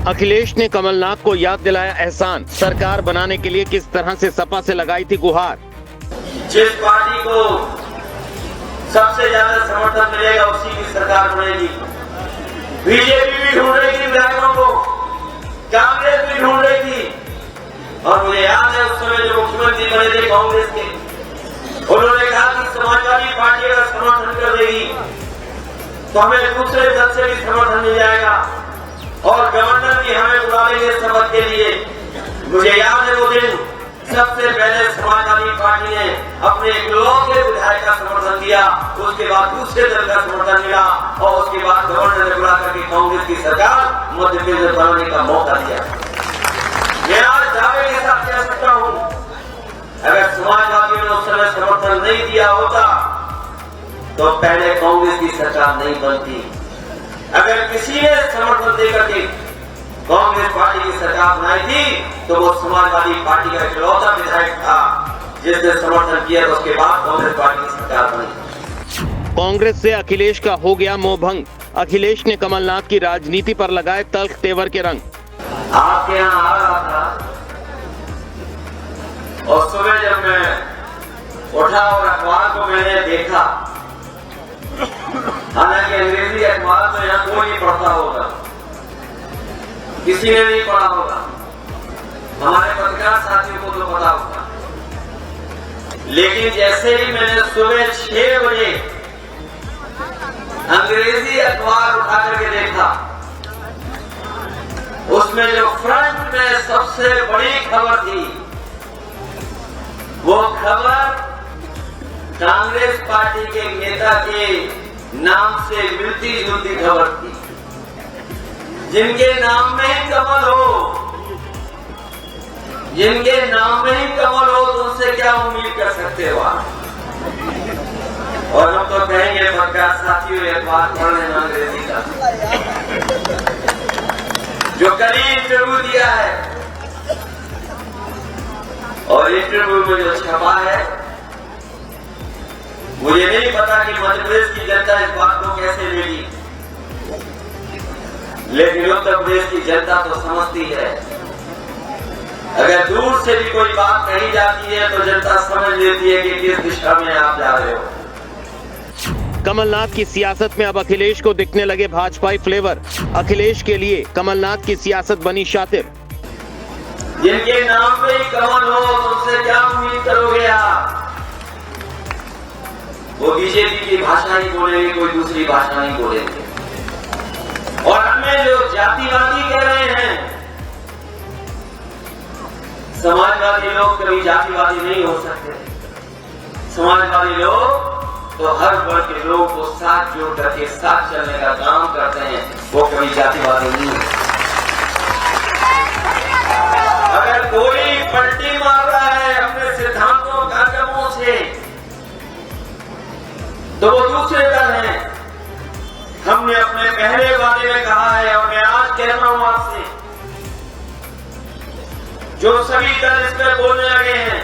अखिलेश ने कमलनाथ को याद दिलाया एहसान, सरकार बनाने के लिए किस तरह से सपा से लगाई थी गुहार। जिस पार्टी को सबसे ज्यादा समर्थन मिलेगा उसी की सरकार बनेगी। बीजेपी भी ढूंढ रही थी विधायकों को, कांग्रेस भी ढूंढ रही थी, और मुझे याद है उस समय जो मुख्यमंत्री बने थे कांग्रेस के, उन्होंने कहा कि समाजवादी पार्टी अगर समर्थन कर देगी तो हमें दूसरे दल से भी समर्थन मिल जाएगा और गवर्नर भी हमें बुला लेंगे शपथ के लिए। मुझे याद है वो दिन सबसे पहले समाजवादी पार्टी ने अपने इकलौते विधायक का समर्थन दिया, उसके बाद दूसरे दल का समर्थन मिला और उसके बाद गवर्नर ने बुला करके कांग्रेस की सरकार मध्य प्रदेश बनाने का मौका दिया। मैं आज दावे के साथ कह सकता हूं, अगर समाजवादियों ने उस समय समर्थन नहीं दिया होता तो पहले कांग्रेस की सरकार नहीं बनती। अगर किसी ने समर्थन देकर के कांग्रेस पार्टी की सरकार बनाई थी तो वो समाजवादी पार्टी का इकलौता विधायक था जिसने समर्थन किया, तो उसके बाद कांग्रेस पार्टी की सरकार बनी। कांग्रेस से अखिलेश का हो गया मोहभंग, अखिलेश ने कमलनाथ की राजनीति पर लगाए तल्ख तेवर के रंग। आपके यहाँ आ रहा था और सुबह जब मैं उठा और अखबार को मैंने देखा, हालांकि अंग्रेजी अखबार तो यहाँ कोई नहीं पढ़ता होगा, किसी ने नहीं पढ़ा होगा, हमारे पत्रकार साथियों को तो पता होगा, लेकिन जैसे ही मैंने सुबह 6 बजे अंग्रेजी अखबार उठा करके देखा, उसमें जो फ्रंट में सबसे बड़ी खबर थी वो खबर कांग्रेस पार्टी के नेता के नाम से मिलती जुलती खबर थी। जिनके नाम में ही कमल हो, जिनके नाम में ही कमल हो तो उनसे क्या उम्मीद कर सकते हो आप। और हम तो कहेंगे पत्रकार साथियों ये बात पढ़ लेना अंग्रेजी का, जो कल इंटरव्यू दिया है और इंटरव्यू में जो छपा है, मुझे नहीं पता कि मध्य प्रदेश की जनता इस बात को कैसे मिली, लेकिन उत्तर प्रदेश की जनता तो समझती है। अगर दूर से भी कोई बात कही जाती है तो जनता समझ लेती है कि किस दिशा में आप जा रहे हो। कमलनाथ की सियासत में अब अखिलेश को दिखने लगे भाजपाई फ्लेवर, अखिलेश के लिए कमलनाथ की सियासत बनी शातिर। जिनके नाम पे ही कमल हो तो उससे क्या उम्मीद करोगे आप। वो बीजेपी की भाषा ही बोलेंगे, कोई दूसरी भाषा नहीं बोलेंगे। और हमें जो जातिवादी कह रहे हैं, समाजवादी लोग कभी जातिवादी नहीं हो सकते। समाजवादी लोग तो हर वर्ग के लोगों को साथ जोड़ करके साथ चलने का काम करते हैं, वो कभी जातिवादी नहीं है। अगर कोई पलटी मार रहा है अपने सिद्धांतों कार्यक्रमों से तो वो दूसरे दल हैं। हमने अपने पहले वादे में कहा है और मैं आज कह रहा हूं आपसे, जो सभी दल इस पर बोलने लगे हैं,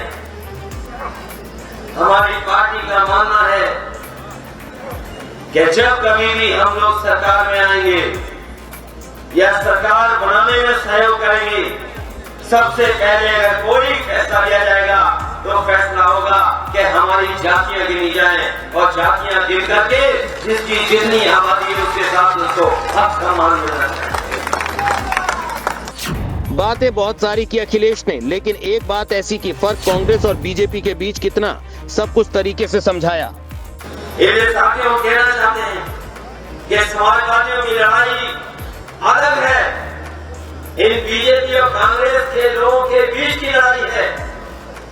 हमारी पार्टी का मानना है कि जब कभी भी हम लोग सरकार में आएंगे या सरकार बनाने में सहयोग करेंगे, सबसे पहले अगर कोई फैसला लिया जाएगा तो फैसला होगा कि हमारी जातियां गिनी जाएं और जातियां गिन करके जिसकी जितनी आबादी है उसके साथ उसको हक का मान मिलना चाहिए। बातें बहुत सारी की अखिलेश ने, लेकिन एक बात ऐसी कि फर्क कांग्रेस और बीजेपी के बीच कितना, सब कुछ तरीके से समझाया। ये साथियों कहना चाहते हैं कि समाजवादियों की लड़ाई अलग है, इन बीजेपी और कांग्रेस के लोगों के बीच की लड़ाई है।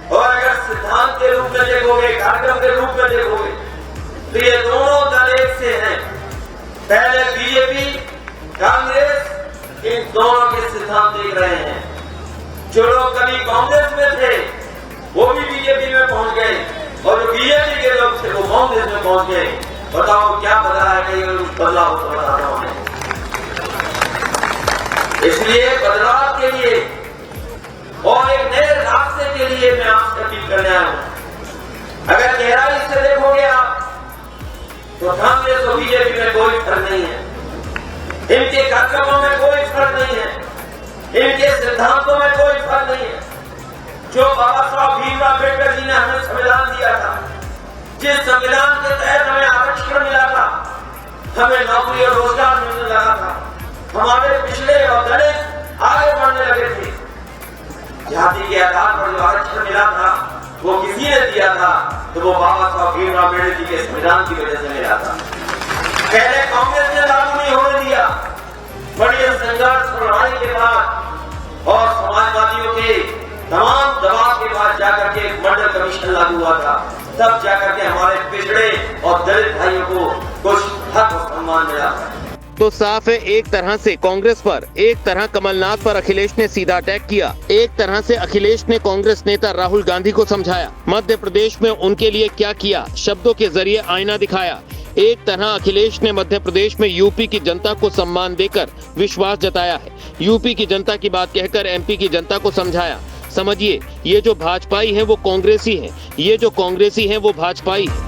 और अगर सिद्धांत के रूप में देखोगे, कार्यक्रम के रूप में देखोगे तो ये दोनों दल एक से हैं। पहले बीजेपी कांग्रेस इन दोनों के सिद्धांत देख रहे हैं। जो लोग कभी कांग्रेस में थे वो भी बीजेपी में पहुंच गए और जो बीजेपी के लोग थे वो कांग्रेस में पहुंच गए। बताओ क्या बदला है, कहीं बदलाव तो बताता हूं मैं। इसलिए बदलाव के लिए और एक नए रास्ते के लिए मैं आपसे अपील करने आया हूं। अगर गहराई से देखोगे आप तो कांग्रेस और बीजेपी में कोई फर्क नहीं है, इनके कार्यक्रमों में कोई फर्क नहीं है। जिस संविधान के तहत हमें आरक्षण मिला था, हमें नौकरी और रोजगार मिलने लगा था, हमारे पिछड़े और दलित आगे बढ़ने लगे थे। जाति के आधार पर जो आरक्षण मिला था वो किसी ने दिया था तो वो बाबा साहब भीमराव अम्बेडकर जी के संविधान की वजह से मिला था। पहले कांग्रेस ने लागू नहीं होने दिया, बड़ी संघर्ष लड़ाई के बाद और समाजवादियों के तमाम दबाव के बाद जाकर के एक मंडल कमीशन लागू हुआ था, तब जाकर के हमारे पिछड़े और दलित भाइयों को कुछ हक और सम्मान मिला। तो साफ है, एक तरह से कांग्रेस पर, एक तरह कमलनाथ पर अखिलेश ने सीधा अटैक किया। एक तरह से अखिलेश ने कांग्रेस नेता राहुल गांधी को समझाया, मध्य प्रदेश में उनके लिए क्या किया, शब्दों के जरिए आईना दिखाया। एक तरह अखिलेश ने मध्य प्रदेश में यूपी की जनता को सम्मान देकर विश्वास जताया है, यूपी की जनता की बात कहकर एमपी की जनता को समझाया। समझिए, ये जो भाजपाई है वो कांग्रेसी है, ये जो कांग्रेसी है वो भाजपाई है।